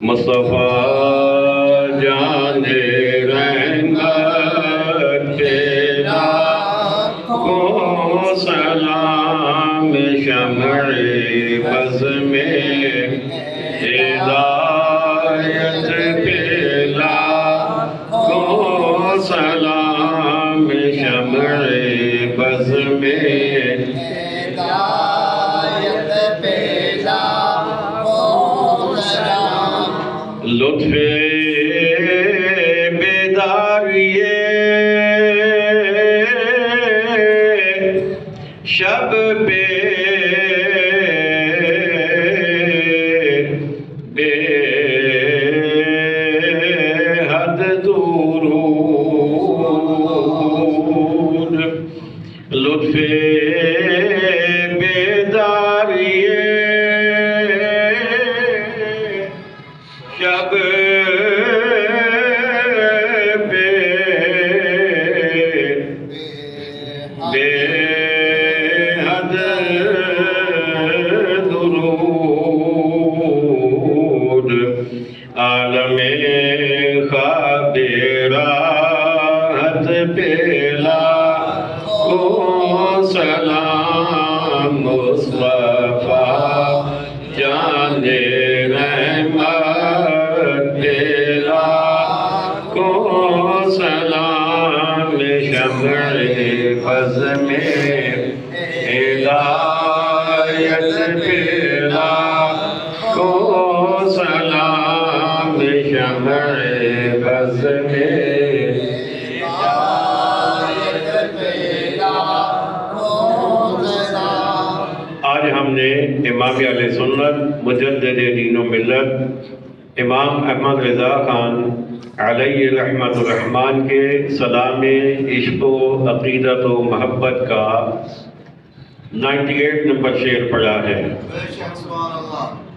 مصطفیٰ جان رحمت تیرا کو سلام شمع بز میں ہدایت پلا کو سلام شمع بز میں لطف بیداریے شب پہ بے حد درود لطف بیداریے شب پہ بے حد درود عالم خواب راحت پلا کو سلام مصطفیٰ جان رحمت تیرا کو سلام شمع بز میں ہدایت پلا کو سلام شمع بز میں آج ہم نے امام علیہ سنت مجدد دین و ملت امام احمد رضا خان علیہ رحمت الرحمن کے سلام عشق و عقیدت و محبت کا 98 نمبر شعر پڑھا ہے۔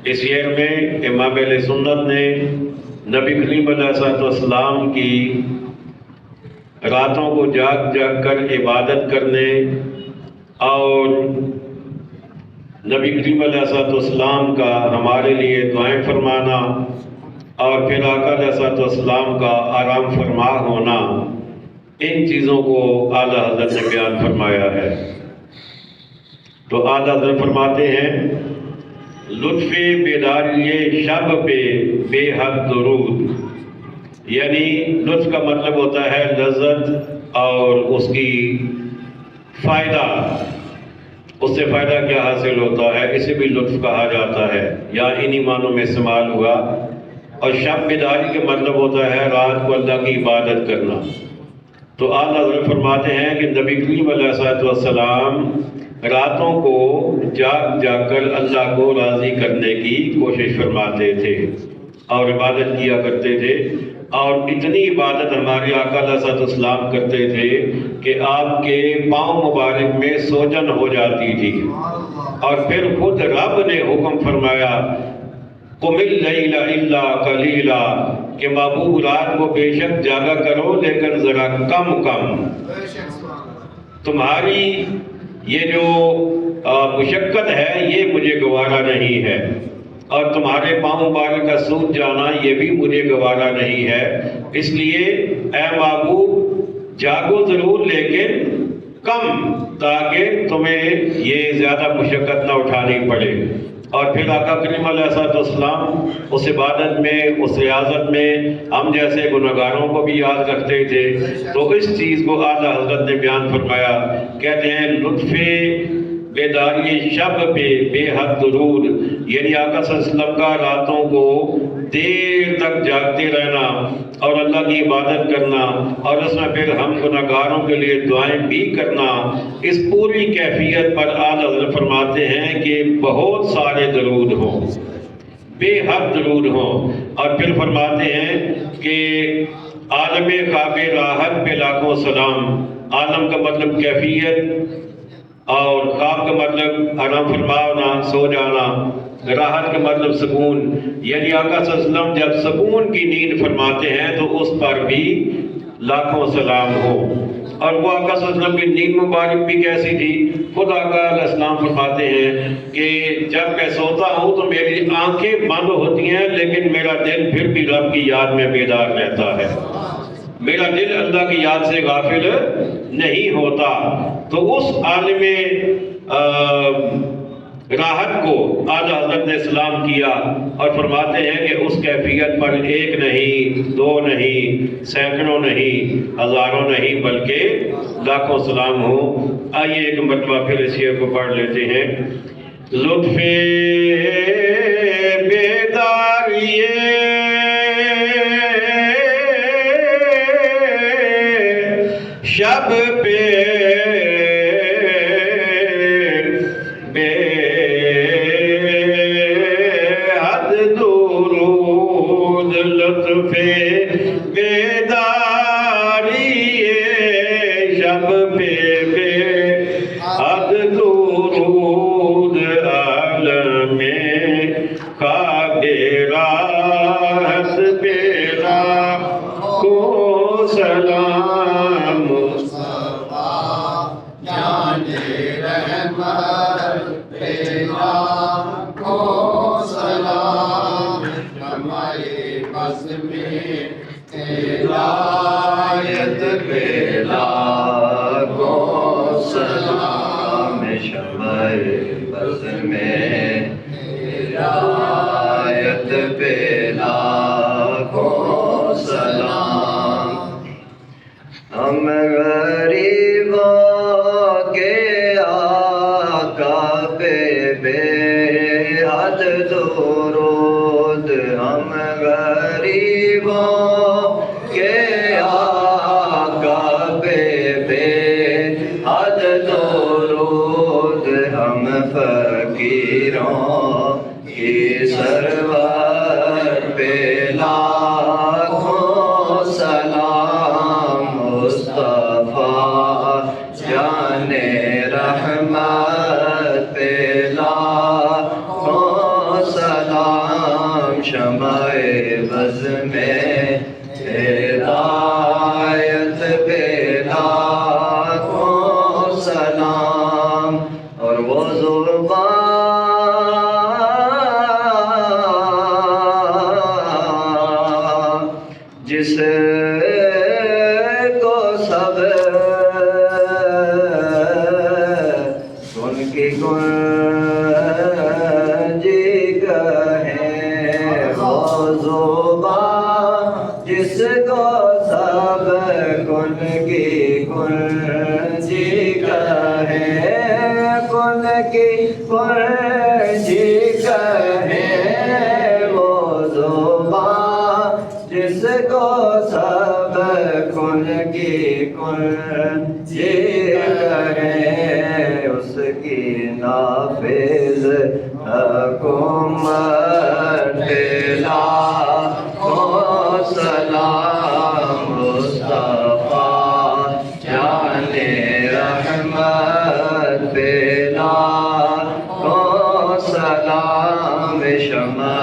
اس شعر میں امام علیہ سنت نے نبی کریم علیہ السلام کی راتوں کو جاگ جاگ کر عبادت کرنے اور نبی کریم علیہ السلام کا ہمارے لیے دعائیں فرمانا اور پھر آقا علیہ السلام کا آرام فرما ہونا، ان چیزوں کو اعلیٰ حضرت نے بیان فرمایا ہے۔ تو اعلیٰ حضرت فرماتے ہیں لطف بیداریے شب پہ بے حد درود، یعنی لطف کا مطلب ہوتا ہے لذت اور اس کی فائدہ، اس سے فائدہ کیا حاصل ہوتا ہے، اسے بھی لطف کہا جاتا ہے یا انہی معنوں میں استعمال ہوا۔ اور شب بیداری کا مطلب ہوتا ہے رات کو اللہ کی عبادت کرنا۔ تو اعلیٰ حضرت فرماتے ہیں کہ نبی کریم علیہ السلام راتوں کو جاگ جاگ کر اللہ کو راضی کرنے کی کوشش فرماتے تھے اور عبادت کیا کرتے تھے، اور اتنی عبادت ہمارے آقا علیہ السلام کرتے تھے کہ آپ کے پاؤں مبارک میں سوجن ہو جاتی تھی، اور پھر خود رب نے حکم فرمایا قم اللیل الا قلیلا کہ محبوب رات کو بے شک جاگا کرو لیکن ذرا کم کم، تمہاری یہ جو مشقت ہے یہ مجھے گوارا نہیں ہے، اور تمہارے پاؤں مبارک کا سوج جانا یہ بھی مجھے گوارا نہیں ہے، اس لیے اے محبوب جاگو ضرور لیکن کم، تاکہ تمہیں یہ زیادہ مشقت نہ اٹھانی پڑے۔ اور پھر آقا کریم علیہ السلام اس عبادت میں، اس ریاضت میں ہم جیسے گنہگاروں کو بھی یاد رکھتے تھے۔ تو اس چیز کو اعلیٰ حضرت نے بیان فرمایا، کہتے ہیں لطف بیداری شب پہ بے حد درود، یعنی آقا صلی اللہ علیہ وسلم کا راتوں کو دیر تک جاگتے رہنا اور اللہ کی عبادت کرنا، اور اس میں پھر ہم گنہگاروں کے لیے دعائیں بھی کرنا، اس پوری کیفیت پر اعلیٰ حضرت فرماتے ہیں کہ بہت سارے درود ہوں، بے حد درود ہوں۔ اور پھر فرماتے ہیں کہ عالم خواب راحت پہ لاکھوں سلام، عالم کا مطلب کیفیت اور خواب کا مطلب آرام فرمانا، سو جانا، راحت کا مطلب سکون، یعنی آقا صلی اللہ علیہ وسلم جب سکون کی نیند فرماتے ہیں تو اس پر بھی لاکھوں سلام ہو۔ اور وہ آقا صلی اللہ علیہ وسلم کی نیند مبارک بھی کیسی تھی؟ خود آقا علیہ السلام فرماتے ہیں کہ جب میں سوتا ہوں تو میری آنکھیں بند ہوتی ہیں لیکن میرا دل پھر بھی رب کی یاد میں بیدار رہتا ہے، میرا دل اللہ کی یاد سے غافل نہیں ہوتا۔ تو اس عالم راحت کو اعلیٰ حضرت نے سلام کیا اور فرماتے ہیں کہ اس کیفیت پر ایک نہیں، دو نہیں، سینکڑوں نہیں، ہزاروں نہیں، بلکہ لاکھوں سلام ہو۔ آئیے ایک مرتبہ پھر اس شعر کو پڑھ لیتے ہیں۔ لطف بیداری شب پہ بے حد درود، لطف بیداری شب پہ بے حد درود، عالم خواب راحت پہ لاکھوں سلام، جان رحمت پہ لاکھوں سلام، شمع بز میں ہدایت پہ لاکھوں سلام، شمع بز میں ہدایت پہ لاکھوں سلام۔ ہم غریبوں کے آقا پہ بے حد درود، ہم غریبوں کے آقا پہ بے حد درود، ہم فقیروں کی سرور پہ لاکھوں سلام، مصطفیٰ جان رحمت پہ لاکھوں سلام، شمع بز میں ہدایت پہ لاکھوں سلام۔ اور وہ زبان جس کو سب ان کی گنجی کہیں، وہ زبان جس کو سب کن کی گنجی کہیں، کن کی گنجی کہیں، وہ زبان جس کو سب کن کی گنجی کہیں، اس کی نافذ حکومت پہ لاکھوں سلام، مصطفیٰ جان رحمت پہ لاکھوں سلام، شمع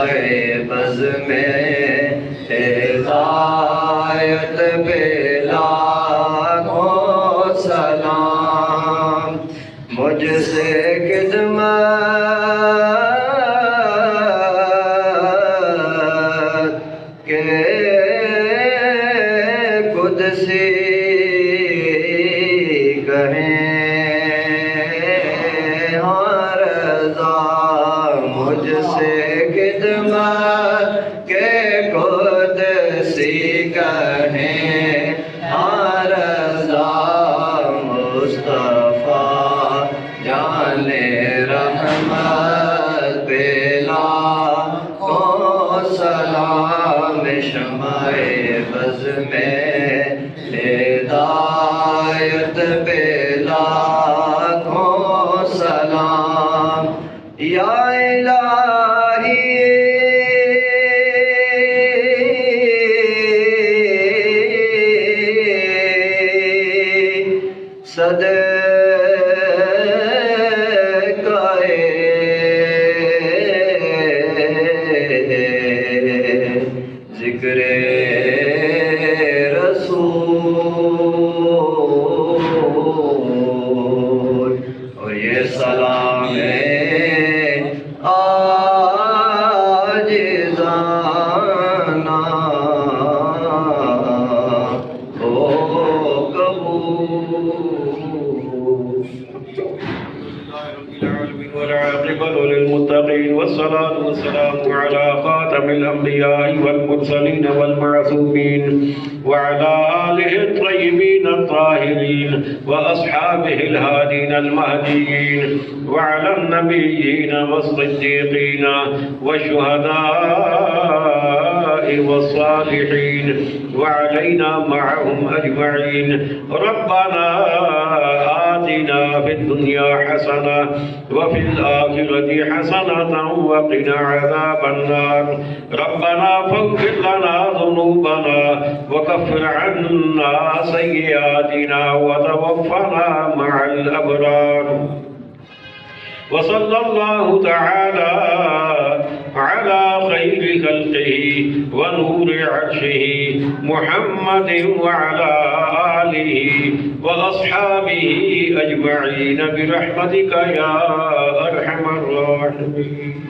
بز میں ہدایت پہ لاکھوں سلام۔ مجھ سے خدمت کے قدسی کہیں، ہاں رضا مجھ سے خدمت کے قدسی کہیں، ہاں رضا مصطفیٰ جان رحمت پہ لاکھوں سلام، شمع بز میں ہدایت پہ لاکھوں سلام۔ یا الہی ذکر رسول ثنا ہو قبول والعاقبة للمتقين والصلاة والسلام على خاتم الأنبياء والمرسلين والمعصومين وعلى آله الطيبين الطاهرين وأصحابه الهادين المهديين وعلى النبيين والصديقين والشهداء والصالحين وعلينا معهم أجمعين. ربنا آتنا في الدنيا حسنة وفي الآخرة حسنة وقنا عذاب النار. ربنا فاغفر لنا ذنوبنا وكفر عنا سيئاتنا وتوفنا مع الأبرار. وصلى الله تعالى على خير خلقه ونور عرشه محمد وعلى آله وأصحابه أجمعين برحمتك يا أرحم الراحمين.